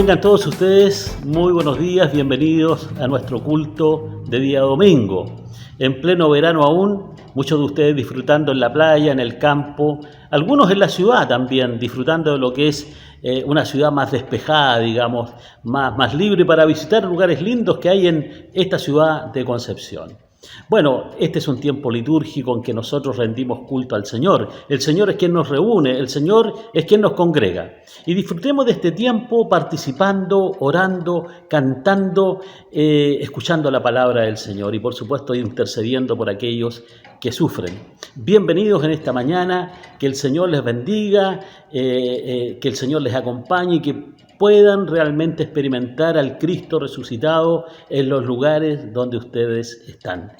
Tengan todos ustedes muy buenos días, bienvenidos a nuestro culto de día domingo. En pleno verano aún, muchos de ustedes disfrutando en la playa, en el campo, algunos en la ciudad también, disfrutando de lo que es una ciudad más despejada, digamos, más libre para visitar lugares lindos que hay en esta ciudad de Concepción. Bueno, este es un tiempo litúrgico en que nosotros rendimos culto al Señor. El Señor es quien nos reúne, el Señor es quien nos congrega. Y disfrutemos de este tiempo participando, orando, cantando, escuchando la palabra del Señor y por supuesto intercediendo por aquellos que sufren. Bienvenidos en esta mañana, que el Señor les bendiga, que el Señor les acompañe y que puedan realmente experimentar al Cristo resucitado en los lugares donde ustedes están.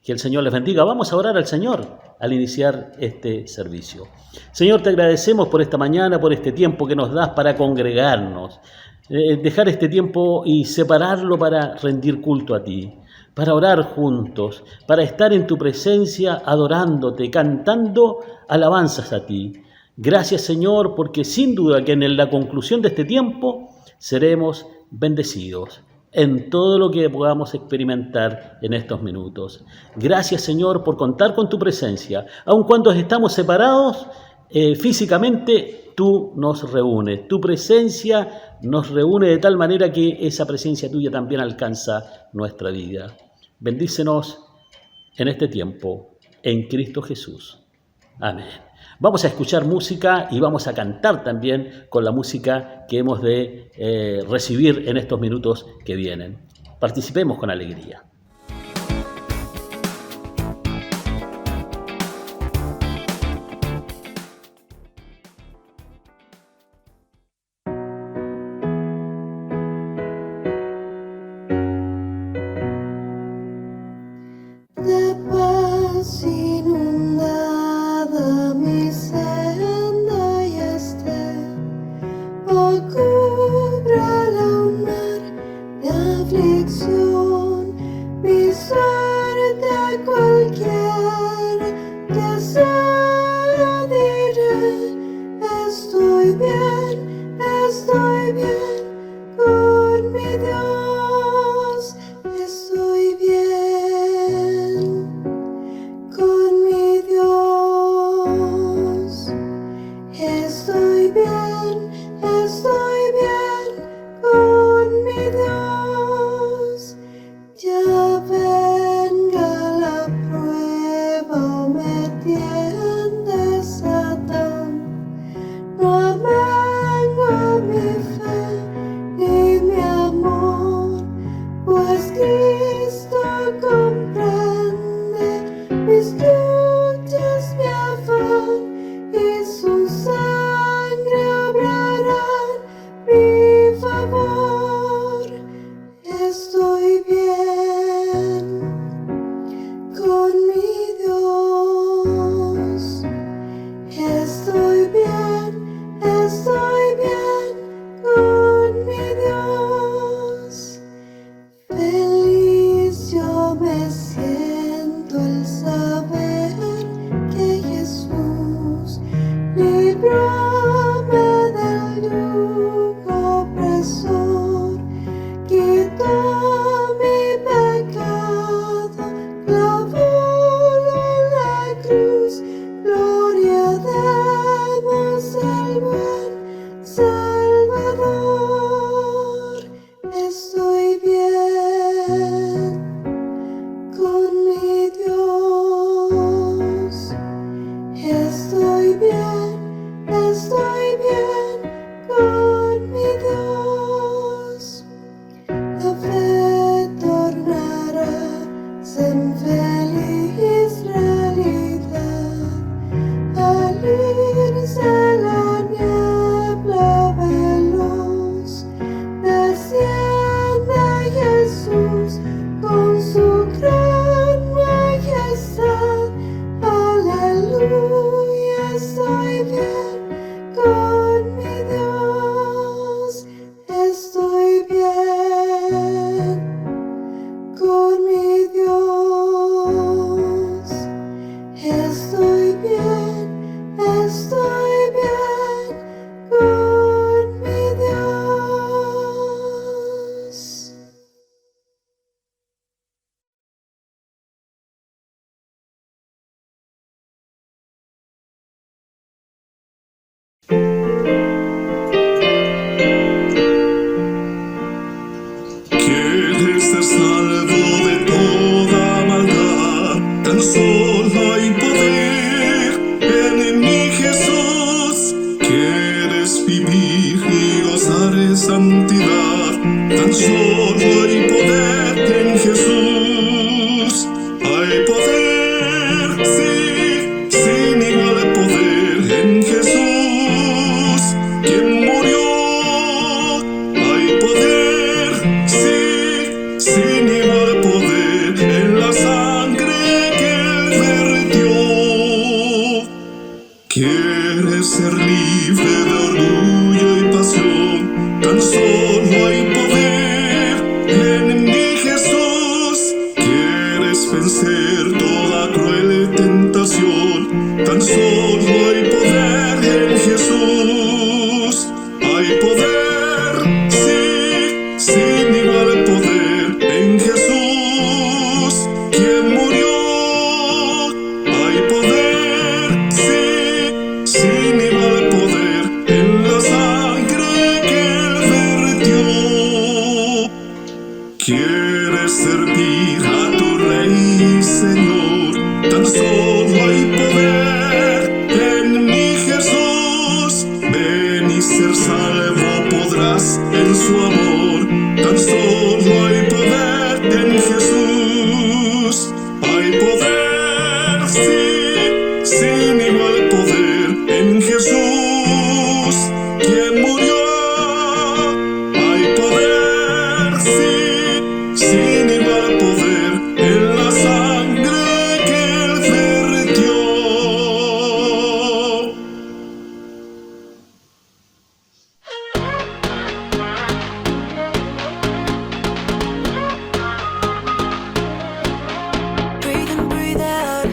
Que el Señor les bendiga. Vamos a orar al Señor al iniciar este servicio. Señor, te agradecemos por esta mañana, por este tiempo que nos das para congregarnos, dejar este tiempo y separarlo para rendir culto a ti, para orar juntos, para estar en tu presencia adorándote, cantando alabanzas a ti. Gracias, Señor, porque sin duda que en la conclusión de este tiempo seremos bendecidos en todo lo que podamos experimentar en estos minutos. Gracias, Señor, por contar con tu presencia. Aun cuando estamos separados físicamente, tú nos reúnes. Tu presencia nos reúne de tal manera que esa presencia tuya también alcanza nuestra vida. Bendícenos en este tiempo, en Cristo Jesús. Amén. Vamos a escuchar música y vamos a cantar también con la música que hemos de recibir en estos minutos que vienen. Participemos con alegría. De paz inundada mi senda y o cúbrala un mar de aflicción, mi suerte cualquiera que sea, diré, estoy bien con mi Dios, estoy bien con mi Dios, estoy bien con mi Dios. Ya venga la prueba o me tiende Satán, no amengua mi fe ni mi amor, pues Cristo comprende mis luchas, mi afán, y su sangre obrará mi favor. Estoy bien con mi Dios, estoy bien con mi Dios. Feliz yo me siento al saber que Jesús libróme del yugo opresor, quitó mi pecado, clavólo en la cruz. Gloria demos al buen Salvador. Estoy bien con mi Dios, estoy bien con mi Dios. de santidad, tan solo hay poder en Jesús. Hay poder, sí, sin igual poder en Jesús, quien murió. Hay poder, sí, sin igual poder en la sangre que Él vertió. ¿Quieres ser libre de orgullo y pasión? Tan solo hay poder en mi Jesús. ¿Quieres vencer toda cruel tentación? Tan solo hay poder en Jesús. Hay poder, sí, sin igual poder en Jesús, quien murió. Hay poder, sí, sin igual poder en la sangre que Él vertió. ¿Quieres servir a tu Rey, Señor? Tan solo hay poder en mi Jesús. Ven y ser salvo podrás en su amor. Tan solo hay poder en Jesús. Hay poder, sí, sin igual poder en Jesús, quien murió. Hay poder, sí, sin igual poder en la sangre que Él vertió. Breathe in, breathe out.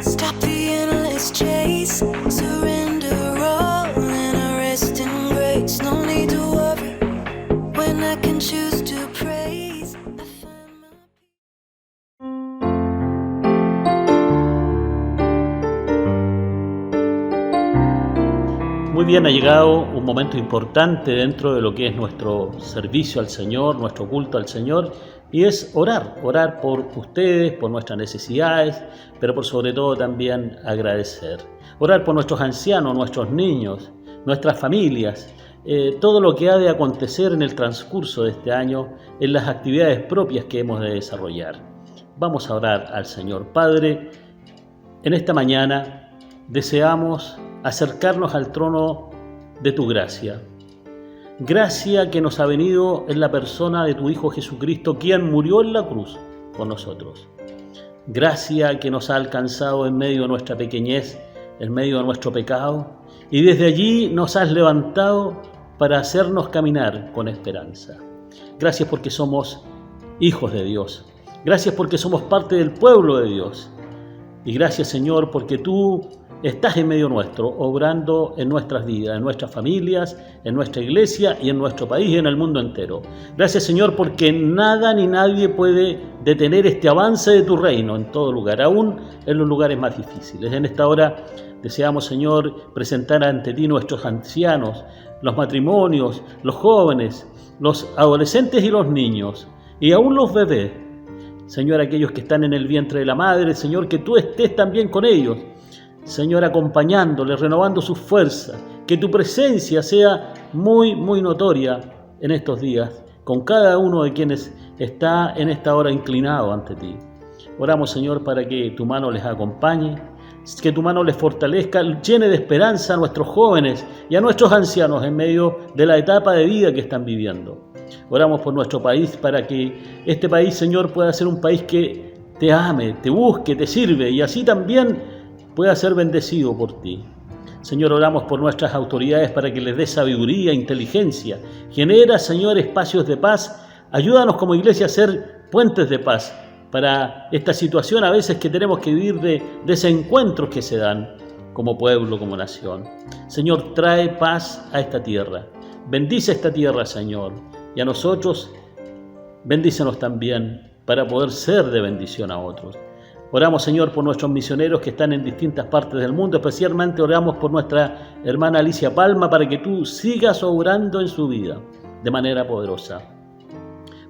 Stop the endless chase. Surrender all and rest in grace. No need to worry when I can choose to praise. I find my Muy bien, ha llegado un momento importante dentro de lo que es nuestro servicio al Señor, nuestro culto al Señor, y es orar por ustedes, por nuestras necesidades, pero por sobre todo también agradecer. Orar por nuestros ancianos, nuestros niños, nuestras familias, todo lo que ha de acontecer en el transcurso de este año en las actividades propias que hemos de desarrollar. Vamos a orar al Señor. Padre, en esta mañana deseamos acercarnos al trono de tu gracia. Gracia que nos ha venido en la persona de tu Hijo Jesucristo, quien murió en la cruz por nosotros. Gracia que nos ha alcanzado en medio de nuestra pequeñez, en medio de nuestro pecado, y desde allí nos has levantado para hacernos caminar con esperanza. Gracias porque somos hijos de Dios. Gracias porque somos parte del pueblo de Dios. Y gracias, Señor, porque tú estás en medio nuestro, obrando en nuestras vidas, en nuestras familias, en nuestra iglesia y en nuestro país y en el mundo entero. Gracias, Señor, porque nada ni nadie puede detener este avance de tu reino en todo lugar, aún en los lugares más difíciles. En esta hora deseamos, Señor, presentar ante ti nuestros ancianos, los matrimonios, los jóvenes, los adolescentes y los niños, y aún los bebés. Señor, aquellos que están en el vientre de la madre, Señor, que tú estés también con ellos. Señor, acompañándoles, renovando sus fuerzas, que tu presencia sea muy, muy notoria en estos días, con cada uno de quienes está en esta hora inclinado ante ti. Oramos, Señor, para que tu mano les acompañe, que tu mano les fortalezca, llene de esperanza a nuestros jóvenes y a nuestros ancianos en medio de la etapa de vida que están viviendo. Oramos por nuestro país para que este país, Señor, pueda ser un país que te ame, te busque, te sirve y así también pueda ser bendecido por ti. Señor, oramos por nuestras autoridades para que les dé sabiduría, inteligencia. Genera, Señor, espacios de paz. Ayúdanos como iglesia a ser puentes de paz para esta situación a veces que tenemos que vivir de desencuentros que se dan como pueblo, como nación. Señor, trae paz a esta tierra. Bendice esta tierra, Señor. Y a nosotros, bendícenos también para poder ser de bendición a otros. Oramos, Señor, por nuestros misioneros que están en distintas partes del mundo. Especialmente oramos por nuestra hermana Alicia Palma para que tú sigas obrando en su vida de manera poderosa.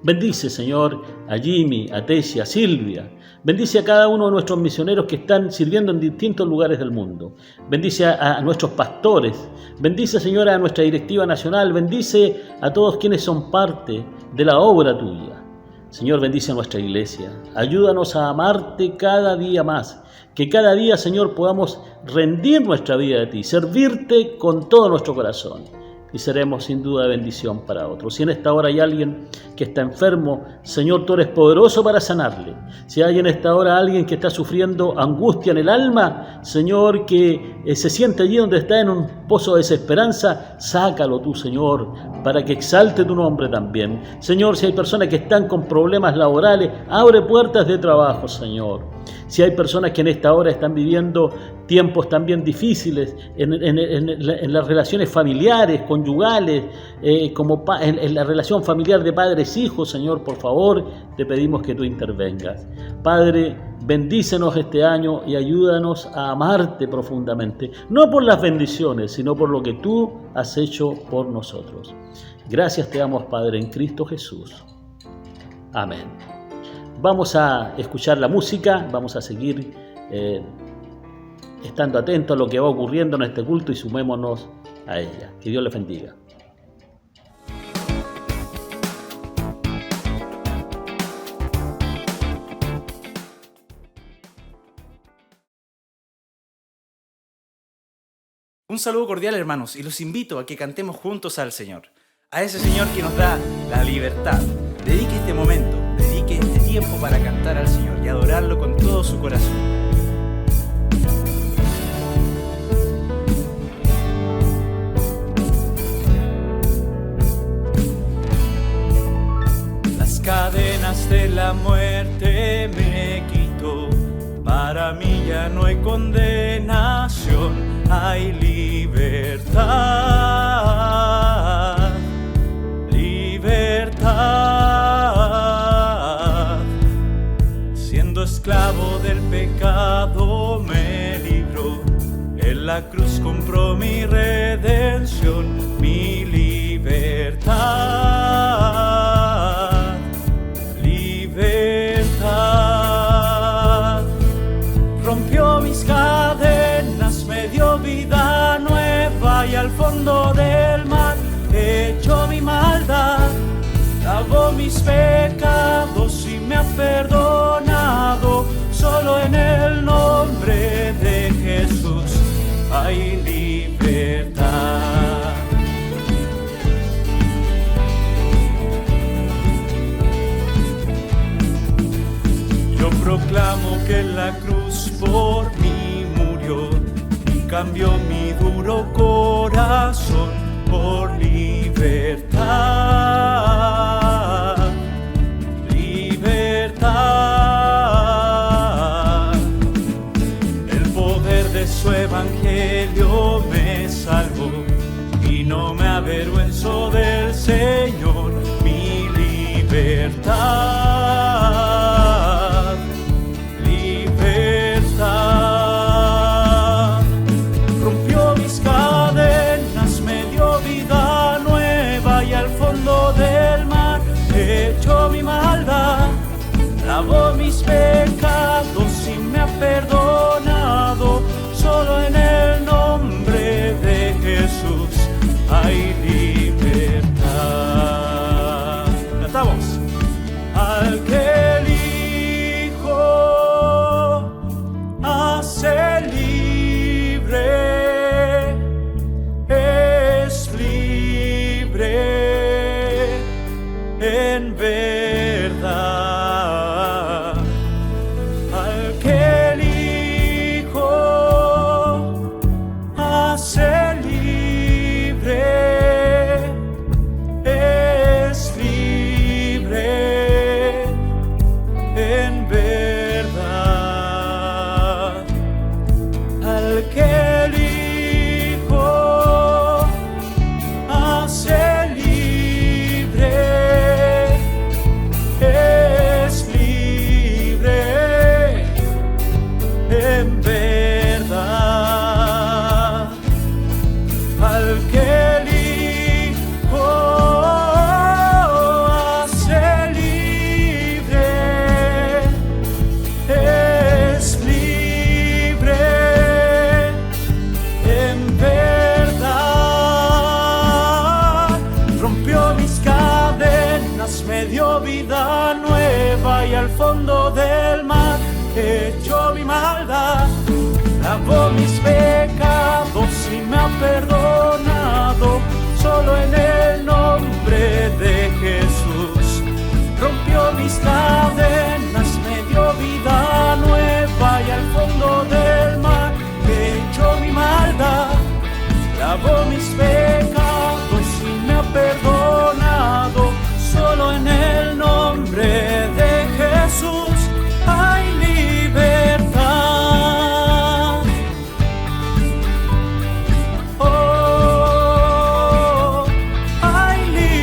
Bendice, Señor, a Jimmy, a Tessia, a Silvia. Bendice a cada uno de nuestros misioneros que están sirviendo en distintos lugares del mundo. Bendice a nuestros pastores. Bendice, Señor, a nuestra directiva nacional. Bendice a todos quienes son parte de la obra tuya. Señor, bendice a nuestra iglesia. Ayúdanos a amarte cada día más. Que cada día, Señor, podamos rendir nuestra vida a ti, servirte con todo nuestro corazón. Y seremos sin duda de bendición para otros. Si en esta hora hay alguien que está enfermo, Señor, tú eres poderoso para sanarle. Si hay en esta hora alguien que está sufriendo angustia en el alma, Señor, que se siente allí donde está en un pozo de desesperanza, sácalo tú, Señor, para que exalte tu nombre también. Señor, si hay personas que están con problemas laborales, abre puertas de trabajo, Señor. Si hay personas que en esta hora están viviendo tiempos también difíciles en las relaciones familiares, conyugales, en la relación familiar de padres-hijos, Señor, por favor, te pedimos que tú intervengas. Padre, bendícenos este año y ayúdanos a amarte profundamente, no por las bendiciones, sino por lo que tú has hecho por nosotros. Gracias te damos, Padre, en Cristo Jesús. Amén. Vamos a escuchar la música, vamos a seguir estando atentos a lo que va ocurriendo en este culto y sumémonos a ella. Que Dios les bendiga. Un saludo cordial, hermanos, y los invito a que cantemos juntos al Señor, a ese Señor que nos da la libertad. Dedique este momento, dedique este tiempo para cantar al Señor y adorarlo con todo su corazón. Las cadenas de la muerte me quitó, para mí ya no hay condenación, hay libertad, libertad. Siendo esclavo del pecado me libró, en la cruz compró mi redención, mi libertad, libertad. Rompió mis cadenas, me dio vida nueva y al fondo del mar echó mi maldad, lavó mis pecados y me ha perdonado. Solo en el nombre de Jesús hay libertad. Yo proclamo que en la cruz por mí murió y cambió mi duro corazón por libertad, libertad. El poder de su evangelio me salvó y no me avergüenzo del Señor, mi libertad, libertad. Rompió mis cadenas, me dio vida nueva y al fondo del mar echó mi maldad, lavó mis pecados y me ha perdonado. Solo en el nombre de Jesús hay libertad. Cantamos. Al que elijo hace libre, es libre en verdad. Al que elijo hace libre, es libre en verdad. Al que elijo hace libre, cadenas, me dio vida nueva y al fondo del mar echó mi maldad. Lavó mis pecados y me ha perdonado, solo en el nombre de Jesús. Rompió mis cadenas, me dio vida nueva y al fondo del mar echó mi maldad. Lavó mis pecados y me ha perdonado, solo en el nombre de Jesús hay libertad. Oh, hay libertad.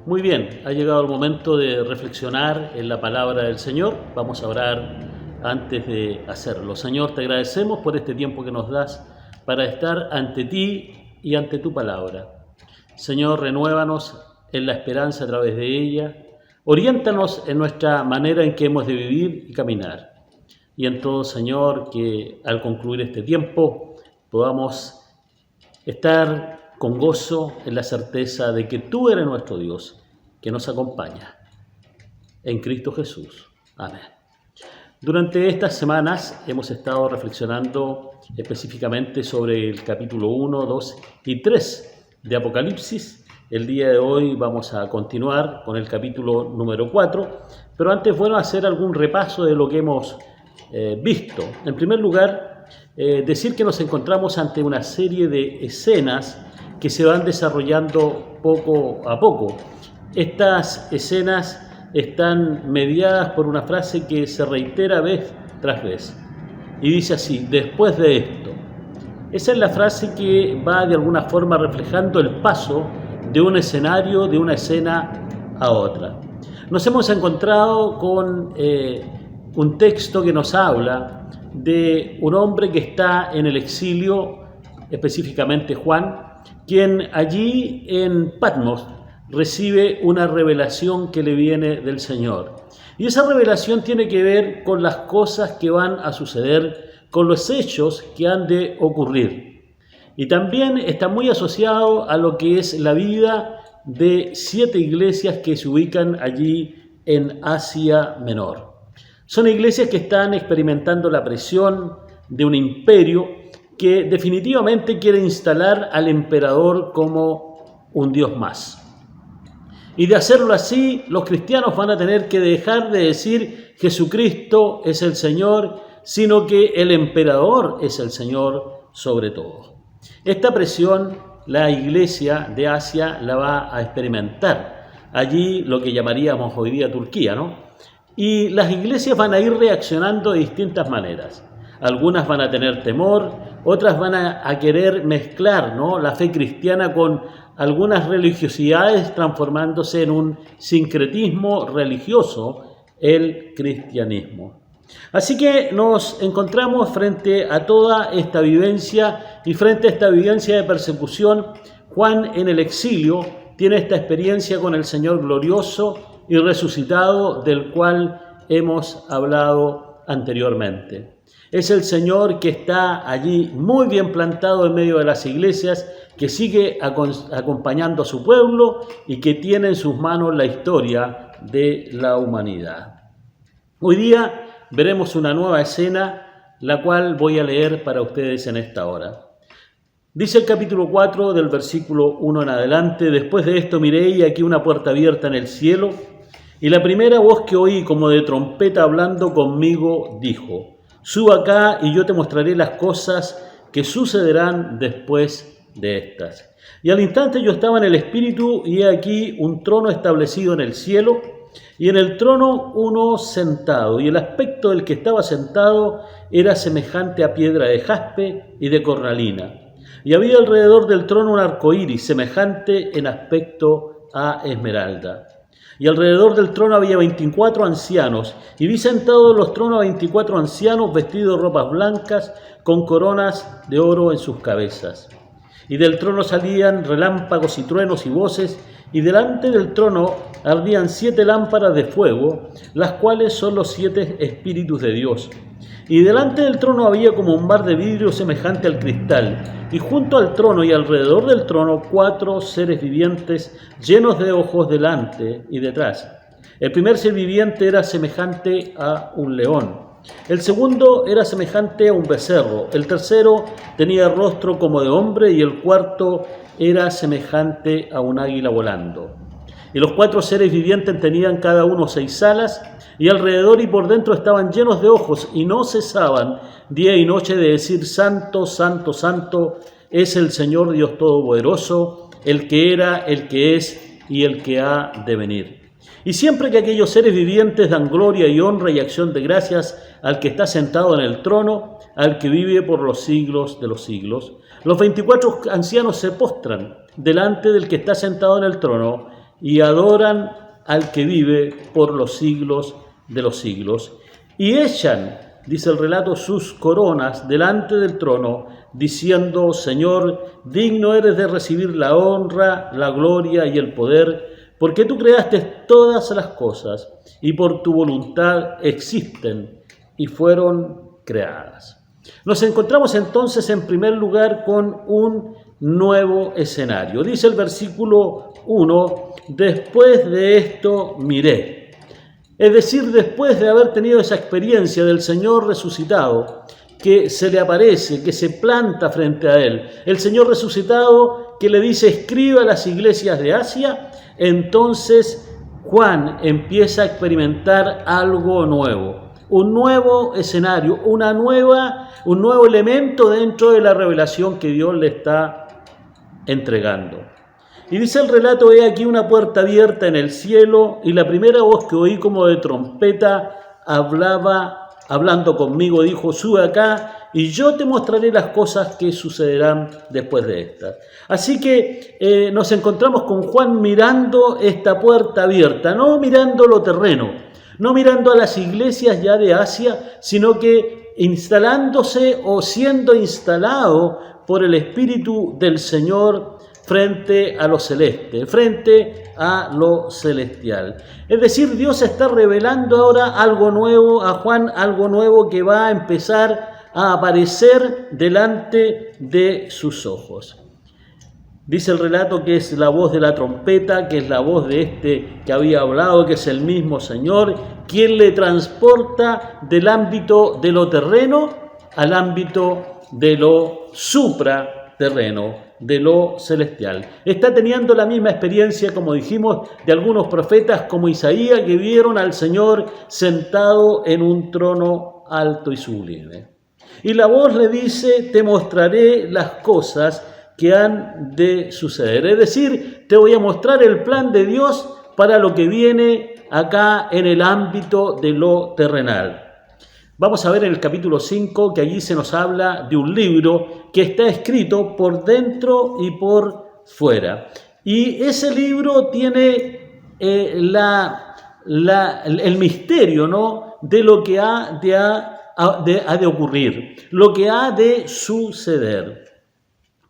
Muy bien, ha llegado el momento de reflexionar en la palabra del Señor. Vamos a orar antes de hacerlo. Señor, te agradecemos por este tiempo que nos das para estar ante ti y ante tu palabra. Señor, renuévanos en la esperanza a través de ella. Oriéntanos en nuestra manera en que hemos de vivir y caminar. Y en todo, Señor, que al concluir este tiempo podamos estar con gozo en la certeza de que tú eres nuestro Dios, que nos acompaña. En Cristo Jesús. Amén. Durante estas semanas hemos estado reflexionando específicamente sobre el capítulo 1, 2 y 3 de Apocalipsis. El día de hoy vamos a continuar con el capítulo número 4, pero antes, hacer algún repaso de lo que hemos visto. En primer lugar, decir que nos encontramos ante una serie de escenas que se van desarrollando poco a poco. Estas escenas están mediadas por una frase que se reitera vez tras vez y dice así: después de esto. Esa es la frase que va de alguna forma reflejando el paso de un escenario, de una escena a otra. Nos hemos encontrado con un texto que nos habla de un hombre que está en el exilio, específicamente Juan, quien allí en Patmos recibe una revelación que le viene del Señor. Y esa revelación tiene que ver con las cosas que van a suceder, con los hechos que han de ocurrir. Y también está muy asociado a lo que es la vida de 7 iglesias que se ubican allí en Asia Menor. Son iglesias que están experimentando la presión de un imperio que definitivamente quiere instalar al emperador como un dios más. Y de hacerlo así, los cristianos van a tener que dejar de decir Jesucristo es el Señor, sino que el emperador es el Señor sobre todo. Esta presión la iglesia de Asia la va a experimentar. Allí lo que llamaríamos hoy día Turquía, ¿no? Y las iglesias van a ir reaccionando de distintas maneras. Algunas van a tener temor, otras van a querer mezclar, ¿no?, la fe cristiana con algunas religiosidades, transformándose en un sincretismo religioso, el cristianismo. Así que nos encontramos frente a toda esta vivencia y frente a esta vivencia de persecución. Juan, en el exilio, tiene esta experiencia con el Señor glorioso y resucitado del cual hemos hablado anteriormente. Es el Señor que está allí muy bien plantado en medio de las iglesias, que sigue acompañando a su pueblo y que tiene en sus manos la historia de la humanidad. Hoy día veremos una nueva escena, la cual voy a leer para ustedes en esta hora. Dice el capítulo 4 del versículo 1 en adelante: después de esto miré y aquí una puerta abierta en el cielo, y la primera voz que oí como de trompeta hablando conmigo dijo: suba acá y yo te mostraré las cosas que sucederán después de estas. Y al instante yo estaba en el Espíritu, y he aquí un trono establecido en el cielo, y en el trono uno sentado, y el aspecto del que estaba sentado era semejante a piedra de jaspe y de cornalina. Y había alrededor del trono un arco iris, semejante en aspecto a esmeralda. Y alrededor del trono había 24 ancianos, y vi sentados en los tronos a 24 ancianos vestidos de ropas blancas, con coronas de oro en sus cabezas. Y del trono salían relámpagos y truenos y voces, y delante del trono ardían 7 lámparas de fuego, las cuales son los 7 espíritus de Dios. Y delante del trono había como un mar de vidrio semejante al cristal, y junto al trono y alrededor del trono 4 seres vivientes llenos de ojos delante y detrás. El primer ser viviente era semejante a un león, el segundo era semejante a un becerro, el tercero tenía rostro como de hombre, y el cuarto era semejante a un águila volando. Y los 4 seres vivientes tenían cada uno 6 alas, y alrededor y por dentro estaban llenos de ojos, y no cesaban día y noche de decir: Santo, Santo, Santo es el Señor Dios Todopoderoso, el que era, el que es y el que ha de venir. Y siempre que aquellos seres vivientes dan gloria y honra y acción de gracias al que está sentado en el trono, al que vive por los siglos de los siglos, los 24 ancianos se postran delante del que está sentado en el trono y adoran al que vive por los siglos de los siglos. Y echan, dice el relato, sus coronas delante del trono, diciendo: Señor, digno eres de recibir la honra, la gloria y el poder, porque tú creaste todas las cosas, y por tu voluntad existen y fueron creadas. Nos encontramos entonces en primer lugar con un nuevo escenario. Dice el versículo 1, después de esto miré. Es decir, después de haber tenido esa experiencia del Señor resucitado, que se le aparece, que se planta frente a él, el Señor resucitado que le dice: escriba a las iglesias de Asia, entonces Juan empieza a experimentar algo nuevo, un nuevo escenario, un nuevo elemento dentro de la revelación que Dios le está entregando. Y dice el relato: he aquí una puerta abierta en el cielo, y la primera voz que oí como de trompeta hablando conmigo, dijo: sube acá y yo te mostraré las cosas que sucederán después de estas. Así que nos encontramos con Juan mirando esta puerta abierta, no mirando lo terreno, no mirando a las iglesias ya de Asia, sino que instalándose o siendo instalado por el Espíritu del Señor frente a lo celeste, frente a lo celestial. Es decir, Dios está revelando ahora algo nuevo a Juan, algo nuevo que va a empezar a aparecer delante de sus ojos. Dice el relato que es la voz de la trompeta, que es la voz de este que había hablado, que es el mismo Señor, quien le transporta del ámbito de lo terreno al ámbito de lo supraterreno, de lo celestial. Está teniendo la misma experiencia, como dijimos, de algunos profetas como Isaías, que vieron al Señor sentado en un trono alto y sublime. Y la voz le dice: te mostraré las cosas que han de suceder. Es decir, te voy a mostrar el plan de Dios para lo que viene acá en el ámbito de lo terrenal. Vamos a ver en el capítulo 5 que allí se nos habla de un libro que está escrito por dentro y por fuera. Y ese libro tiene el misterio, ¿no?, de lo que ha de ocurrir, lo que ha de suceder.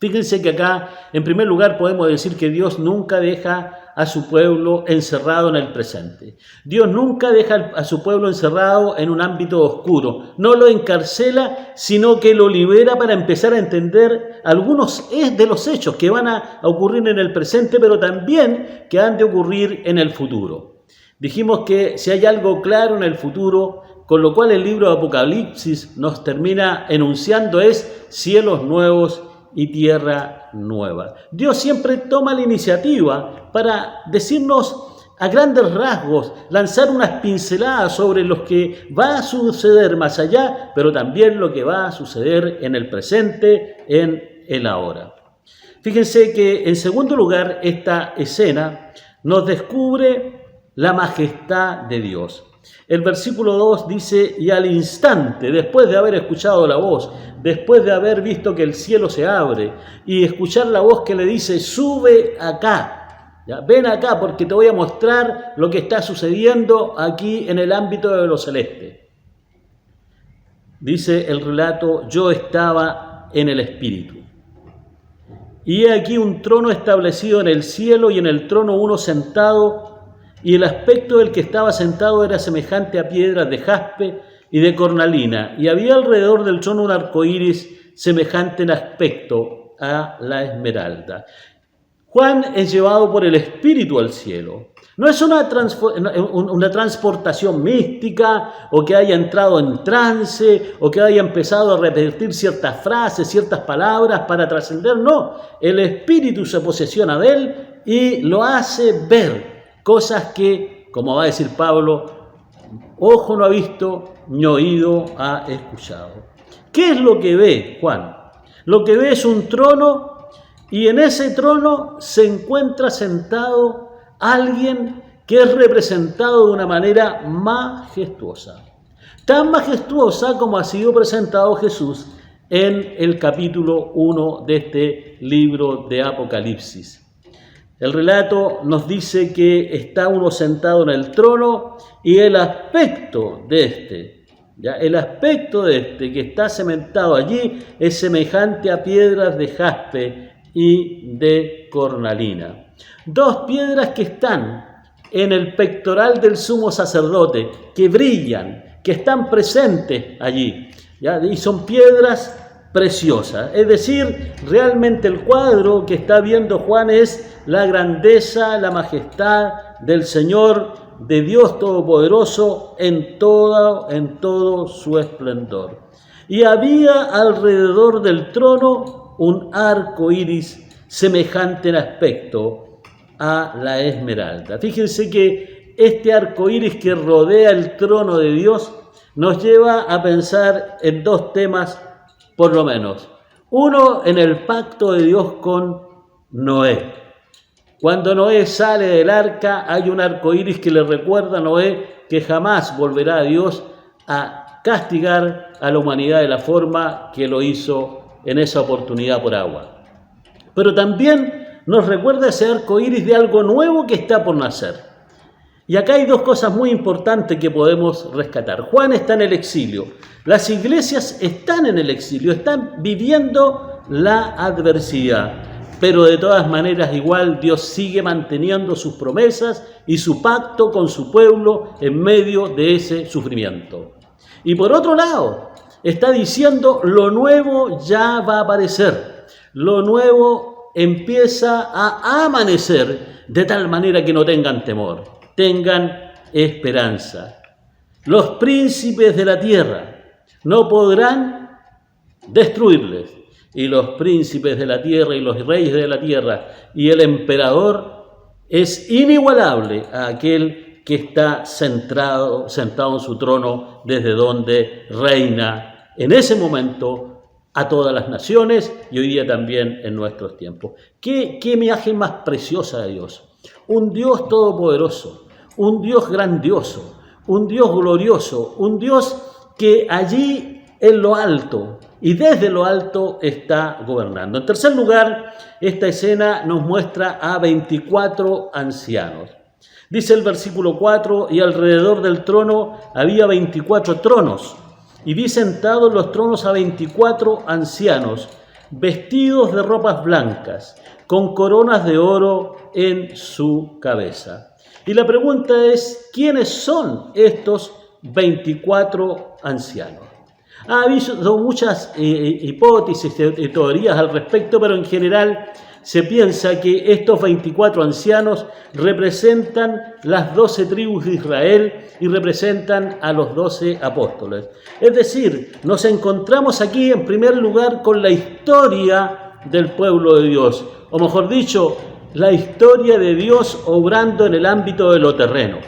Fíjense que acá, en primer lugar, podemos decir que Dios nunca deja a su pueblo encerrado en el presente. Dios nunca deja a su pueblo encerrado en un ámbito oscuro. No lo encarcela, sino que lo libera para empezar a entender algunos de los hechos que van a ocurrir en el presente, pero también que han de ocurrir en el futuro. Dijimos que si hay algo claro en el futuro, con lo cual el libro de Apocalipsis nos termina enunciando, es cielos nuevos y tierra nueva. Dios siempre toma la iniciativa para decirnos a grandes rasgos, lanzar unas pinceladas sobre lo que va a suceder más allá, pero también lo que va a suceder en el presente, en el ahora. Fíjense que en segundo lugar esta escena nos descubre la majestad de Dios. El versículo 2 dice: y al instante, después de haber escuchado la voz, después de haber visto que el cielo se abre y escuchar la voz que le dice: sube acá, ¿ya? Ven acá porque te voy a mostrar lo que está sucediendo aquí en el ámbito de lo celeste. Dice el relato: yo estaba en el Espíritu. Y he aquí un trono establecido en el cielo, y en el trono uno sentado, y el aspecto del que estaba sentado era semejante a piedras de jaspe y de cornalina, y había alrededor del trono un arco iris semejante en aspecto a la esmeralda. Juan es llevado por el Espíritu al cielo. No es una transportación mística, o que haya entrado en trance, o que haya empezado a repetir ciertas frases, ciertas palabras para trascender. No, el Espíritu se posesiona de él y lo hace ver cosas que, como va a decir Pablo, ojo no ha visto, ni oído ha escuchado. ¿Qué es lo que ve Juan? Lo que ve es un trono, y en ese trono se encuentra sentado alguien que es representado de una manera majestuosa. Tan majestuosa como ha sido presentado Jesús en el capítulo 1 de este libro de Apocalipsis. El relato nos dice que está uno sentado en el trono y el aspecto de este, que está cementado allí es semejante a piedras de jaspe y de cornalina. Dos piedras que están en el pectoral del sumo sacerdote, que brillan, que están presentes allí, ¿ya? Y son piedras preciosas. Es decir, realmente el cuadro que está viendo Juan es la grandeza, la majestad del Señor, de Dios Todopoderoso en todo su esplendor. Y había alrededor del trono un arco iris semejante en aspecto a la esmeralda. Fíjense que este arco iris que rodea el trono de Dios nos lleva a pensar en dos temas, por lo menos. Uno, en el pacto de Dios con Noé. Cuando Noé sale del arca, hay un arco iris que le recuerda a Noé que jamás volverá a Dios a castigar a la humanidad de la forma que lo hizo en esa oportunidad por agua. Pero también nos recuerda ese arco iris de algo nuevo que está por nacer. Y acá hay dos cosas muy importantes que podemos rescatar. Juan está en el exilio. Las iglesias están en el exilio, están viviendo la adversidad. Pero de todas maneras, igual Dios sigue manteniendo sus promesas y su pacto con su pueblo en medio de ese sufrimiento. Y por otro lado, está diciendo lo nuevo ya va a aparecer. Lo nuevo empieza a amanecer de tal manera que no tengan temor. Tengan esperanza. Los príncipes de la tierra no podrán destruirles, y los príncipes de la tierra y los reyes de la tierra y el emperador es inigualable a aquel que está sentado en su trono, desde donde reina en ese momento a todas las naciones y hoy día también en nuestros tiempos. ¿Qué imagen más preciosa de Dios? Un Dios todopoderoso, un Dios grandioso, un Dios glorioso, un Dios que allí en lo alto y desde lo alto está gobernando. En tercer lugar, esta escena nos muestra a 24 ancianos. Dice el versículo 4, y alrededor del trono había 24 tronos, y vi sentados en los tronos a 24 ancianos, vestidos de ropas blancas, con coronas de oro en su cabeza. Y la pregunta es, ¿quiénes son estos 24 ancianos? Ha habido muchas hipótesis y teorías al respecto, pero en general se piensa que estos 24 ancianos representan las 12 tribus de Israel y representan a los 12 apóstoles. Es decir, nos encontramos aquí en primer lugar con la historia del pueblo de Dios, o mejor dicho, la historia de Dios obrando en el ámbito de lo terreno.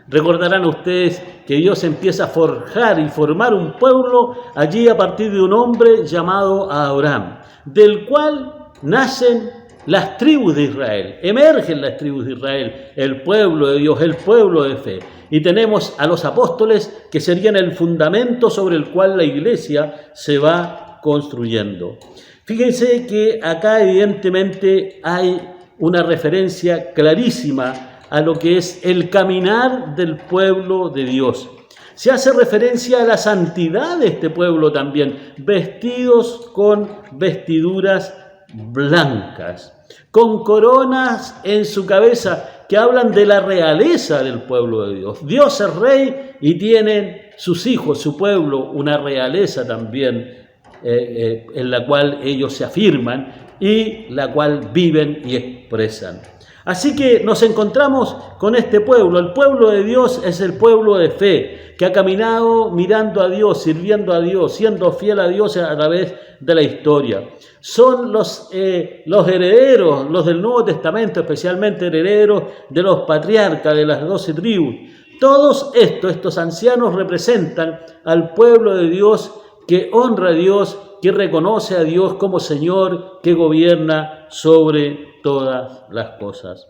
Recordarán ustedes que Dios empieza a forjar y formar un pueblo allí a partir de un hombre llamado Abraham, del cual nacen las tribus de Israel, emergen las tribus de Israel, el pueblo de Dios, el pueblo de fe. Y tenemos a los apóstoles que serían el fundamento sobre el cual la iglesia se va construyendo. Fíjense que acá evidentemente hay una referencia clarísima a lo que es el caminar del pueblo de Dios. Se hace referencia a la santidad de este pueblo también, vestidos con vestiduras blancas, con coronas en su cabeza que hablan de la realeza del pueblo de Dios. Dios es rey y tienen sus hijos, su pueblo, una realeza también en la cual ellos se afirman y la cual viven y expresan. Así que nos encontramos con este pueblo. El pueblo de Dios es el pueblo de fe, que ha caminado mirando a Dios, sirviendo a Dios, siendo fiel a Dios a través de la historia. Son los herederos, los del Nuevo Testamento, especialmente herederos de los patriarcas de las 12 tribus. Todos estos ancianos representan al pueblo de Dios que honra a Dios, que reconoce a Dios como Señor, que gobierna sobre todas las cosas.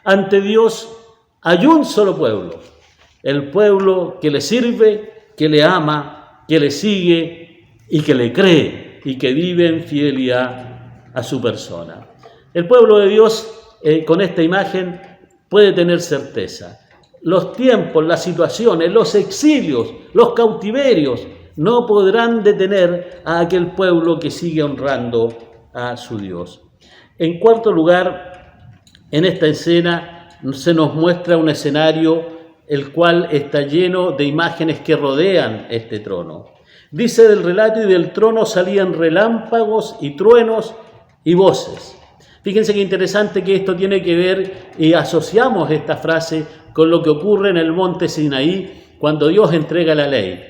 Ante Dios hay un solo pueblo, el pueblo que le sirve, que le ama, que le sigue y que le cree y que vive en fidelidad a su persona. El pueblo de Dios con esta imagen puede tener certeza. Los tiempos, las situaciones, los exilios, los cautiverios no podrán detener a aquel pueblo que sigue honrando a su Dios. En cuarto lugar, en esta escena se nos muestra un escenario el cual está lleno de imágenes que rodean este trono. Dice del relato: y del trono salían relámpagos y truenos y voces. Fíjense qué interesante que esto tiene que ver, y asociamos esta frase con lo que ocurre en el monte Sinaí cuando Dios entrega la ley.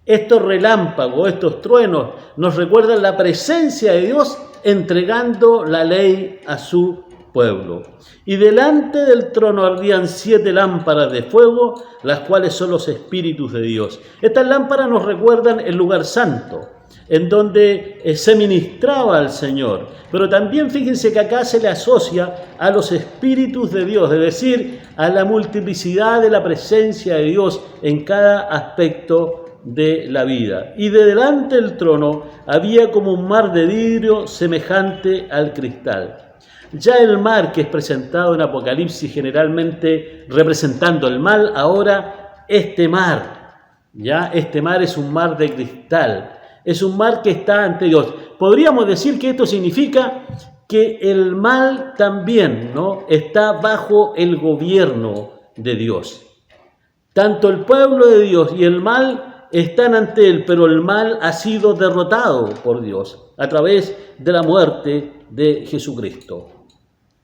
Estos relámpagos, estos truenos nos recuerdan la presencia de Dios entregando la ley a su pueblo. Y delante del trono ardían 7 lámparas de fuego, las cuales son los espíritus de Dios. Estas lámparas nos recuerdan el lugar santo, en donde se ministraba al Señor. Pero también fíjense que acá se le asocia a los espíritus de Dios, es decir, a la multiplicidad de la presencia de Dios en cada aspecto de la vida. Y de delante del trono había como un mar de vidrio semejante al cristal. Ya el mar, que es presentado en Apocalipsis generalmente representando el mal, ahora este mar es un mar de cristal. Es un mar que está ante Dios. Podríamos decir que esto significa que el mal también, ¿no?, está bajo el gobierno de Dios. Tanto el pueblo de Dios y el mal están ante él, pero el mal ha sido derrotado por Dios a través de la muerte de Jesucristo.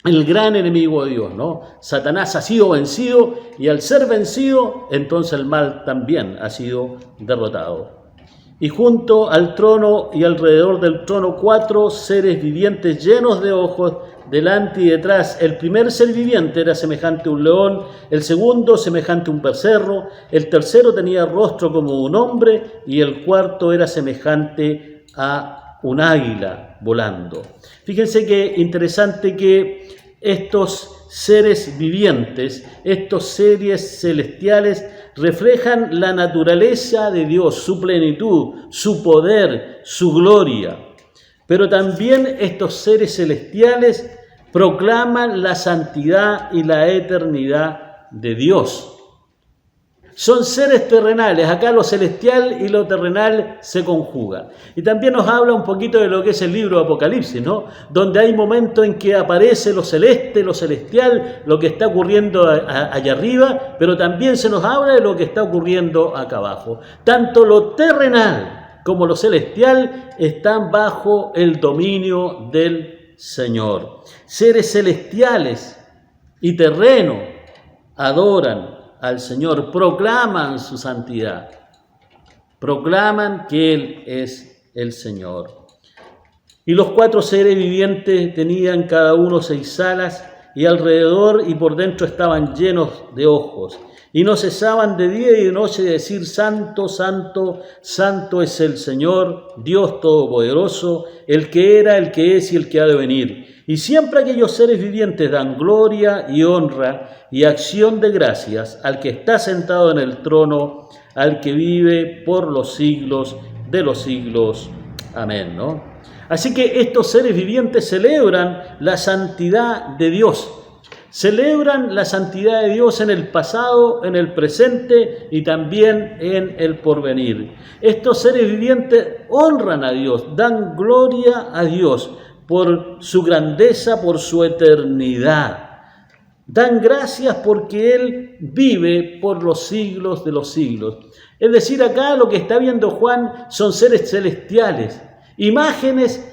El gran enemigo de Dios, ¿no? Satanás ha sido vencido, y al ser vencido, entonces el mal también ha sido derrotado. Y junto al trono y alrededor del trono 4 seres vivientes llenos de ojos, delante y detrás. El primer ser viviente era semejante a un león, el segundo semejante a un becerro, el tercero tenía rostro como un hombre, y el cuarto era semejante a un águila volando. Fíjense qué interesante que estos seres vivientes, estos seres celestiales, reflejan la naturaleza de Dios, su plenitud, su poder, su gloria. Pero también estos seres celestiales proclaman la santidad y la eternidad de Dios. Son seres terrenales, acá lo celestial y lo terrenal se conjugan. Y también nos habla un poquito de lo que es el libro de Apocalipsis, ¿no? Donde hay momentos en que aparece lo celeste, lo celestial, lo que está ocurriendo allá arriba, pero también se nos habla de lo que está ocurriendo acá abajo. Tanto lo terrenal como lo celestial están bajo el dominio del Señor. Seres celestiales y terrenos adoran al Señor, proclaman su santidad, proclaman que Él es el Señor. Y los 4 seres vivientes tenían cada uno 6 alas, y alrededor y por dentro estaban llenos de ojos, y no cesaban de día y de noche de decir: Santo, Santo, Santo es el Señor, Dios Todopoderoso, el que era, el que es y el que ha de venir. Y siempre aquellos seres vivientes dan gloria y honra y acción de gracias al que está sentado en el trono, al que vive por los siglos de los siglos. Amén, ¿no? Así que estos seres vivientes celebran la santidad de Dios. Celebran la santidad de Dios en el pasado, en el presente y también en el porvenir. Estos seres vivientes honran a Dios, dan gloria a Dios por su grandeza, por su eternidad. Dan gracias porque Él vive por los siglos de los siglos. Es decir, acá lo que está viendo Juan son seres celestiales, imágenes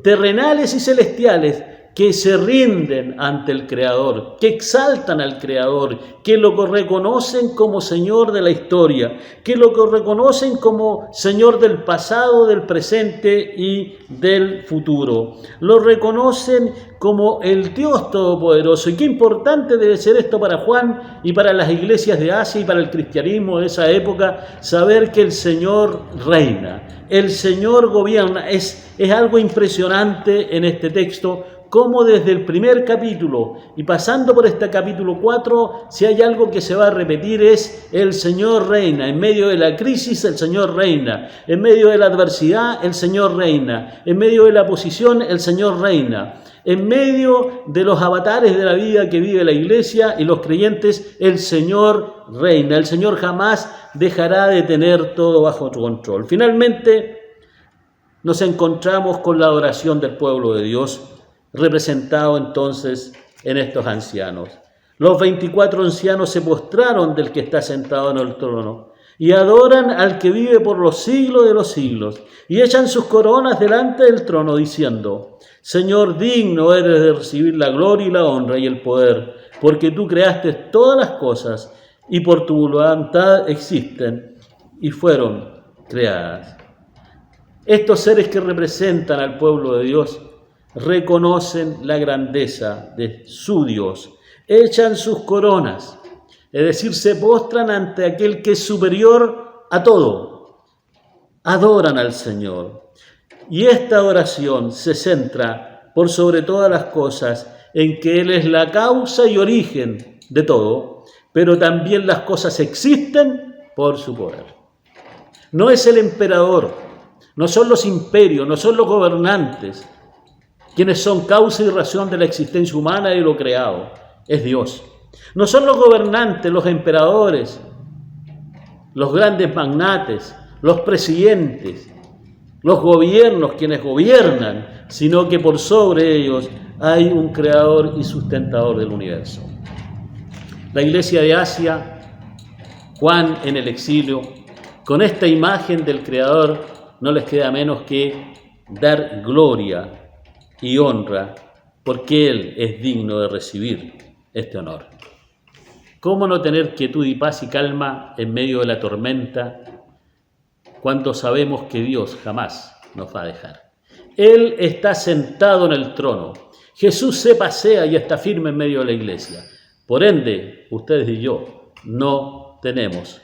terrenales y celestiales que se rinden ante el Creador, que exaltan al Creador, que lo reconocen como Señor de la historia, que lo reconocen como Señor del pasado, del presente y del futuro. Lo reconocen como el Dios Todopoderoso. Y qué importante debe ser esto para Juan y para las iglesias de Asia y para el cristianismo de esa época, saber que el Señor reina, el Señor gobierna. Es algo impresionante en este texto, como desde el primer capítulo y pasando por este capítulo 4, si hay algo que se va a repetir es: el Señor reina. En medio de la crisis, el Señor reina. En medio de la adversidad, el Señor reina. En medio de la oposición, el Señor reina. En medio de los avatares de la vida que vive la iglesia y los creyentes, el Señor reina. El Señor jamás dejará de tener todo bajo su control. Finalmente, nos encontramos con la adoración del pueblo de Dios, representado entonces en estos ancianos. Los 24 ancianos se postraron del que está sentado en el trono y adoran al que vive por los siglos de los siglos y echan sus coronas delante del trono diciendo: Señor, digno eres de recibir la gloria y la honra y el poder, porque tú creaste todas las cosas y por tu voluntad existen y fueron creadas. Estos seres que representan al pueblo de Dios reconocen la grandeza de su Dios, echan sus coronas, es decir, se postran ante aquel que es superior a todo, adoran al Señor. Y esta adoración se centra, por sobre todas las cosas, en que Él es la causa y origen de todo, pero también las cosas existen por su poder. No es el emperador, no son los imperios, no son los gobernantes quienes son causa y razón de la existencia humana y de lo creado, es Dios. No son los gobernantes, los emperadores, los grandes magnates, los presidentes, los gobiernos quienes gobiernan, sino que por sobre ellos hay un creador y sustentador del universo. La iglesia de Asia, Juan en el exilio, con esta imagen del creador no les queda menos que dar gloria y honra, porque Él es digno de recibir este honor. ¿Cómo no tener quietud y paz y calma en medio de la tormenta cuando sabemos que Dios jamás nos va a dejar? Él está sentado en el trono. Jesús se pasea y está firme en medio de la iglesia. Por ende, ustedes y yo no tenemos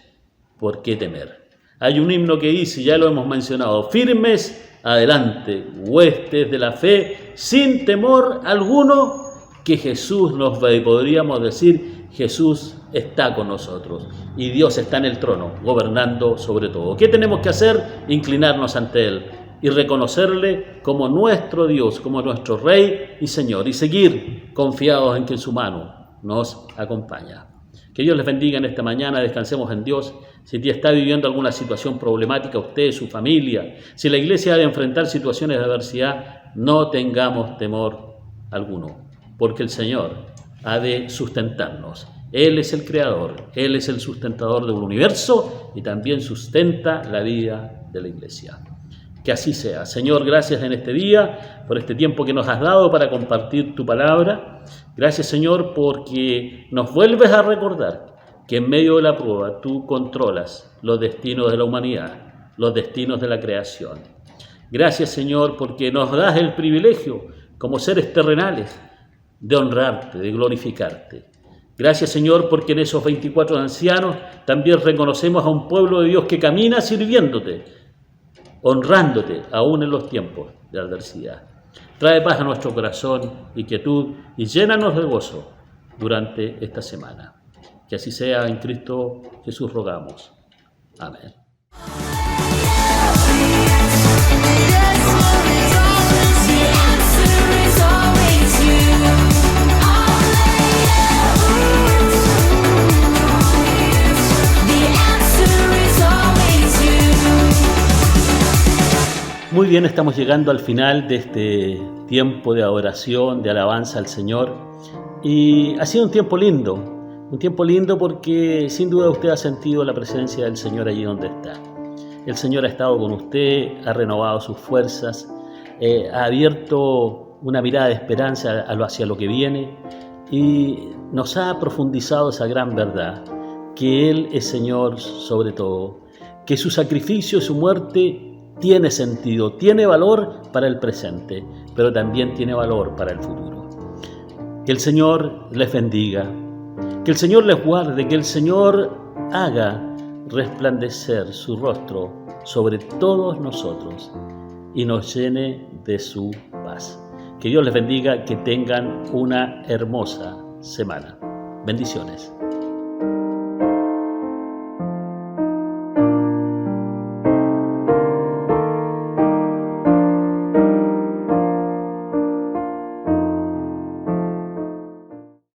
por qué temer. Hay un himno que dice, ya lo hemos mencionado: firmes adelante, huestes de la fe, sin temor alguno, que Jesús nos ve. Podríamos decir, Jesús está con nosotros y Dios está en el trono, gobernando sobre todo. ¿Qué tenemos que hacer? Inclinarnos ante Él y reconocerle como nuestro Dios, como nuestro Rey y Señor, y seguir confiados en que su mano nos acompaña. Que Dios les bendiga en esta mañana, descansemos en Dios. Si está viviendo alguna situación problemática, usted, su familia, si la iglesia ha de enfrentar situaciones de adversidad, no tengamos temor alguno, porque el Señor ha de sustentarnos. Él es el creador, Él es el sustentador del universo y también sustenta la vida de la iglesia. Que así sea. Señor, gracias en este día por este tiempo que nos has dado para compartir tu palabra. Gracias, Señor, porque nos vuelves a recordar que en medio de la prueba tú controlas los destinos de la humanidad, los destinos de la creación. Gracias, Señor, porque nos das el privilegio, como seres terrenales, de honrarte, de glorificarte. Gracias, Señor, porque en esos 24 ancianos también reconocemos a un pueblo de Dios que camina sirviéndote, honrándote aún en los tiempos de adversidad. Trae paz a nuestro corazón y quietud y llénanos de gozo durante esta semana. Que así sea, en Cristo Jesús rogamos. Amén. Muy bien, estamos llegando al final de este tiempo de adoración, de alabanza al Señor. Y ha sido un tiempo lindo porque sin duda usted ha sentido la presencia del Señor allí donde está. El Señor ha estado con usted, ha renovado sus fuerzas, ha abierto una mirada de esperanza hacia lo que viene y nos ha profundizado esa gran verdad, que Él es Señor sobre todo, que su sacrificio y su muerte tiene sentido, tiene valor para el presente, pero también tiene valor para el futuro. Que el Señor les bendiga, que el Señor les guarde, que el Señor haga resplandecer su rostro sobre todos nosotros y nos llene de su paz. Que Dios les bendiga, que tengan una hermosa semana. Bendiciones.